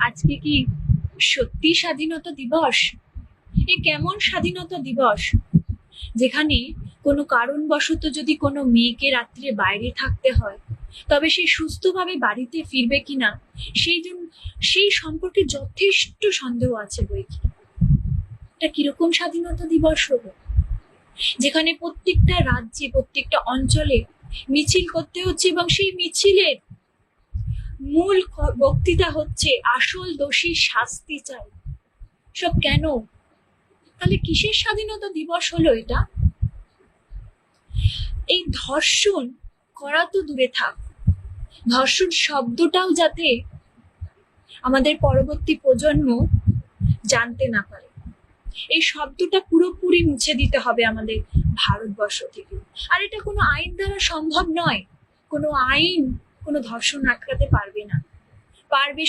আজকে কি সত্যি স্বাধীনতা দিবস? এ কেমন স্বাধীনতা দিবস যেখানে কোনো কারণবশত যদি কোনো মেয়েকে রাত্রে বাইরে থাকতে হয়, তবে সে সুস্থভাবে বাড়িতে ফিরবে কিনা সেই সম্পর্কে যথেষ্ট সন্দেহ আছে বই কি। এটা কিরকম স্বাধীনতা দিবস হলো, যেখানে প্রত্যেকটা রাজ্যে প্রত্যেকটা অঞ্চলে মিছিল করতে হচ্ছে এবং সেই মিছিলের মূল বক্তৃতা হচ্ছে আসল দোষী শাস্তি চাই। সব কেন? তাহলে কিসের স্বাধীনতা দিবস হলো এটা? এই ধর্ষণ করা তো দূরে থাক, ধর্ষণ শব্দটাও যাতে আমাদের পরবর্তী প্রজন্ম জানতে না পারে, এই শব্দটা পুরোপুরি মুছে দিতে হবে আমাদের ভারতবর্ষ থেকে। আর এটা কোনো আইন দ্বারা সম্ভব নয়, কোনো আইন কোনো ধর্ষণ আটকাতে পারবে না। পারবে